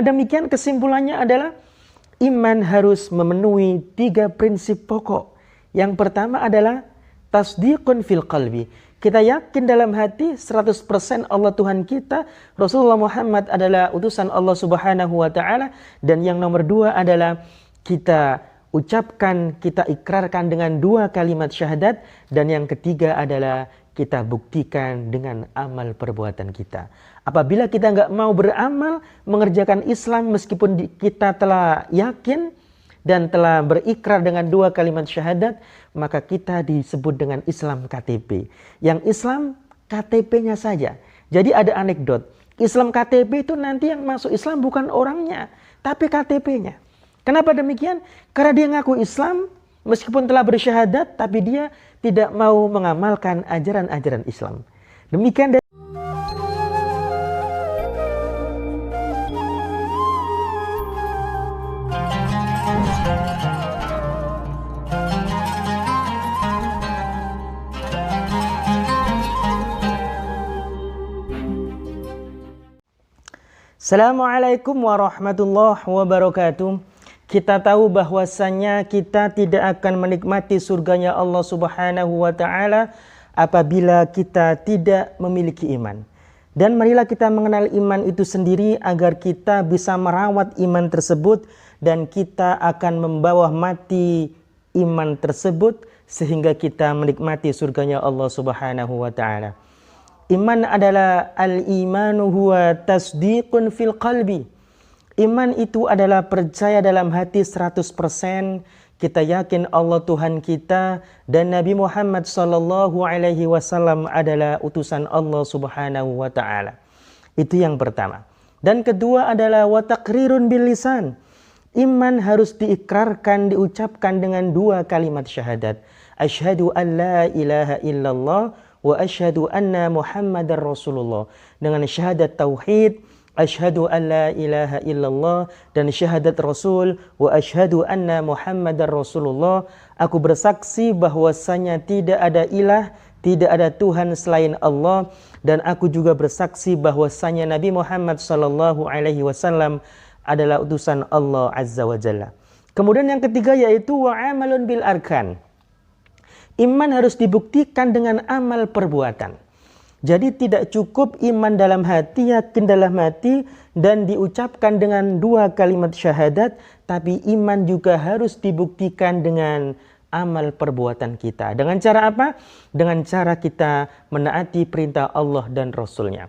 Demikian kesimpulannya adalah iman harus memenuhi 3 prinsip pokok. Yang pertama adalah tasdiqun fil qalbi. Kita yakin dalam hati 100% Allah Tuhan kita, Rasulullah Muhammad adalah utusan Allah Subhanahu wa taala, dan yang nomor 2 adalah kita ucapkan, kita ikrarkan dengan 2 kalimat syahadat, dan yang ketiga adalah kita buktikan dengan amal perbuatan kita. Apabila kita nggak mau beramal mengerjakan Islam meskipun kita telah yakin dan telah berikrar dengan 2 kalimat syahadat, maka kita disebut dengan Islam KTP. Yang Islam KTP-nya saja. Jadi ada anekdot. Islam KTP itu nanti yang masuk Islam bukan orangnya, tapi KTP-nya. Kenapa demikian? Karena dia ngaku Islam meskipun telah bersyahadat, tapi dia tidak mau mengamalkan ajaran-ajaran Islam. Demikian. Assalamualaikum warahmatullahi wabarakatuh. Kita tahu bahwasannya kita tidak akan menikmati surganya Allah Subhanahu wa taala apabila kita tidak memiliki iman. Dan marilah kita mengenal iman itu sendiri agar kita bisa merawat iman tersebut, dan kita akan membawa mati iman tersebut sehingga kita menikmati surganya Allah Subhanahu wa taala. Iman adalah al-imanu huwa tasdiqun fil qalbi. Iman itu adalah percaya dalam hati 100%. Kita yakin Allah Tuhan kita dan Nabi Muhammad sallallahu alaihi wasallam adalah utusan Allah Subhanahu wa taala. Itu yang pertama. Dan kedua adalah wa taqrirun bil lisan. Iman harus diikrarkan, diucapkan dengan 2 kalimat syahadat. Asyhadu an la ilaha illallah wa asyhadu anna Muhammadar Rasulullah. Dengan syahadat tauhid, asyhadu an la ilaha illallah, dan syahadat Rasul, wa asyhadu anna Muhammadar Rasulullah. Aku bersaksi bahwasanya tidak ada ilah, tidak ada Tuhan selain Allah, dan aku juga bersaksi bahwasanya Nabi Muhammad sallallahu alaihi wasallam adalah utusan Allah Azza wa Jalla. Kemudian yang ketiga yaitu wa amalun bil arkan. Iman harus dibuktikan dengan amal perbuatan. Jadi tidak cukup iman dalam hati, yakin dalam hati, dan diucapkan dengan 2 kalimat syahadat, tapi iman juga harus dibuktikan dengan amal perbuatan kita. Dengan cara apa? Dengan cara kita menaati perintah Allah dan Rasul-Nya.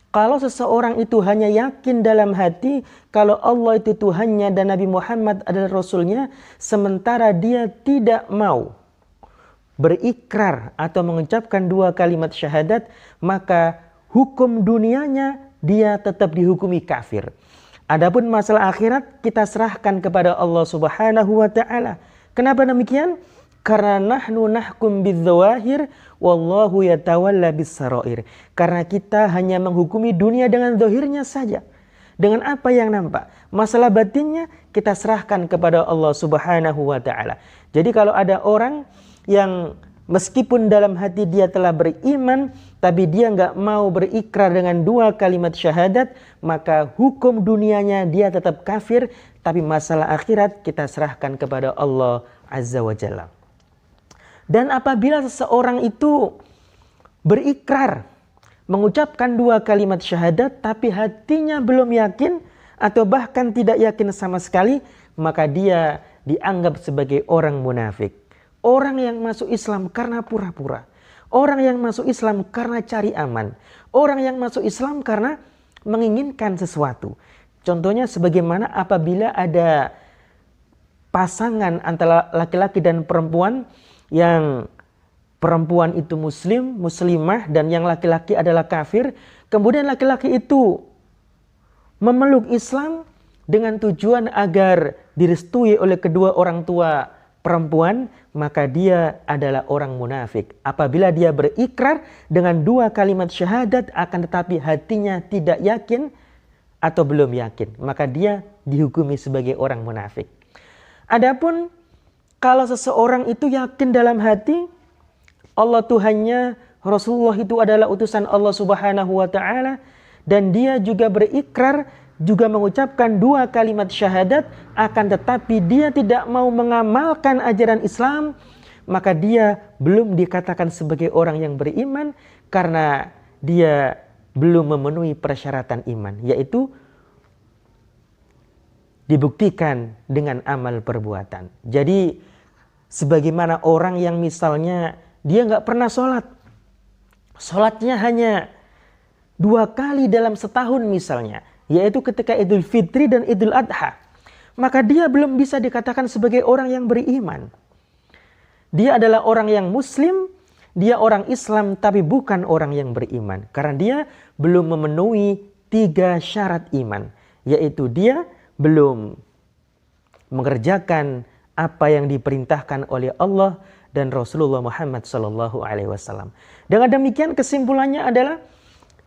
Kalau seseorang itu hanya yakin dalam hati kalau Allah itu Tuhannya dan Nabi Muhammad adalah Rasul-Nya, sementara dia tidak mau berikrar atau mengucapkan 2 kalimat syahadat, maka hukum dunianya dia tetap dihukumi kafir. Adapun masalah akhirat kita serahkan kepada Allah Subhanahu wa taala. Kenapa demikian? Karena nahnu nahkum bidzawahir wallahu yatawalla bis-sarair. Karena kita hanya menghukumi dunia dengan zahirnya saja, dengan apa yang nampak. Masalah batinnya kita serahkan kepada Allah Subhanahu wa taala. Jadi kalau ada orang yang meskipun dalam hati dia telah beriman, tapi dia nggak mau berikrar dengan 2 kalimat syahadat, maka hukum dunianya dia tetap kafir, tapi masalah akhirat kita serahkan kepada Allah Azza wa Jalla. Dan apabila seseorang itu berikrar, mengucapkan 2 kalimat syahadat, tapi hatinya belum yakin, atau bahkan tidak yakin sama sekali, maka dia dianggap sebagai orang munafik. Orang yang masuk Islam karena pura-pura. Orang yang masuk Islam karena cari aman. Orang yang masuk Islam karena menginginkan sesuatu. Contohnya sebagaimana apabila ada pasangan antara laki-laki dan perempuan, yang perempuan itu muslim, muslimah, dan yang laki-laki adalah kafir. Kemudian laki-laki itu memeluk Islam dengan tujuan agar direstui oleh kedua orang tua perempuan, maka dia adalah orang munafik. Apabila dia berikrar dengan 2 kalimat syahadat, akan tetapi hatinya tidak yakin atau belum yakin, maka dia dihukumi sebagai orang munafik. Adapun kalau seseorang itu yakin dalam hati Allah Tuhannya, Rasulullah itu adalah utusan Allah Subhanahu wa taala, dan dia juga berikrar juga mengucapkan 2 kalimat syahadat, akan tetapi dia tidak mau mengamalkan ajaran Islam, maka dia belum dikatakan sebagai orang yang beriman karena dia belum memenuhi persyaratan iman, yaitu dibuktikan dengan amal perbuatan. Jadi sebagaimana orang yang misalnya dia nggak pernah sholat, sholatnya hanya 2 kali dalam setahun misalnya, yaitu ketika Idul Fitri dan Idul Adha, maka dia belum bisa dikatakan sebagai orang yang beriman. Dia adalah orang yang muslim, dia orang Islam tapi bukan orang yang beriman, karena dia belum memenuhi 3 syarat iman, yaitu dia belum mengerjakan apa yang diperintahkan oleh Allah dan Rasulullah Muhammad SAW. Dengan demikian kesimpulannya adalah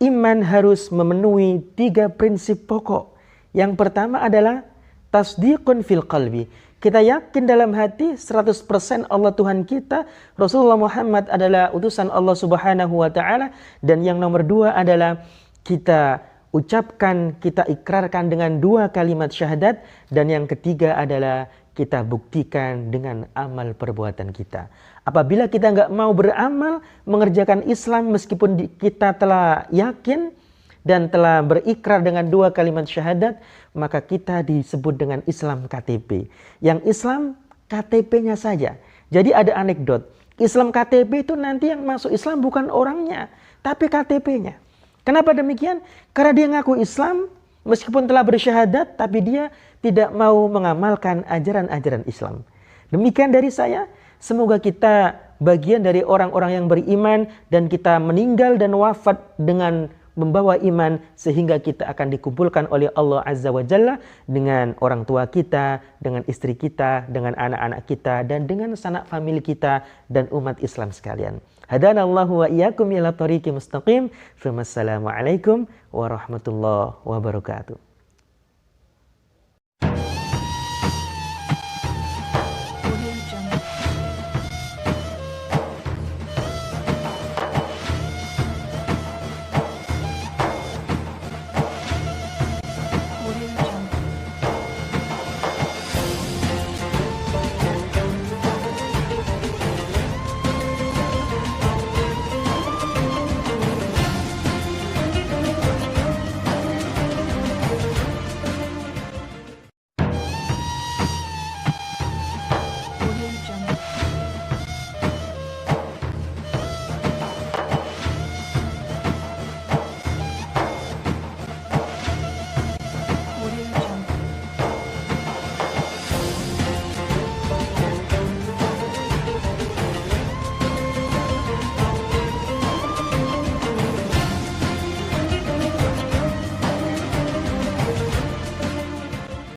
iman harus memenuhi 3 prinsip pokok. Yang pertama adalah tasdiqun fil qalbi. Kita yakin dalam hati 100% Allah Tuhan kita, Rasulullah Muhammad adalah utusan Allah Subhanahu wa taala, dan yang nomor 2 adalah kita ucapkan, kita ikrarkan dengan 2 kalimat syahadat, dan yang ketiga adalah kita buktikan dengan amal perbuatan kita. Apabila kita nggak mau beramal, mengerjakan Islam meskipun kita telah yakin dan telah berikrar dengan 2 kalimat syahadat, maka kita disebut dengan Islam KTP. Yang Islam KTP-nya saja. Jadi ada anekdot, Islam KTP itu nanti yang masuk Islam bukan orangnya, tapi KTP-nya. Kenapa demikian? Karena dia ngaku Islam, meskipun telah bersyahadat, tapi dia tidak mau mengamalkan ajaran-ajaran Islam. Demikian dari saya, semoga kita bagian dari orang-orang yang beriman dan kita meninggal dan wafat dengan membawa iman, sehingga kita akan dikumpulkan oleh Allah Azza wa Jalla dengan orang tua kita, dengan istri kita, dengan anak-anak kita, dan dengan sanak famili kita dan umat Islam sekalian. Hadanallahu wa iyyakum ila thoriqi mustaqim. Wassalamualaikum warahmatullahi wabarakatuh.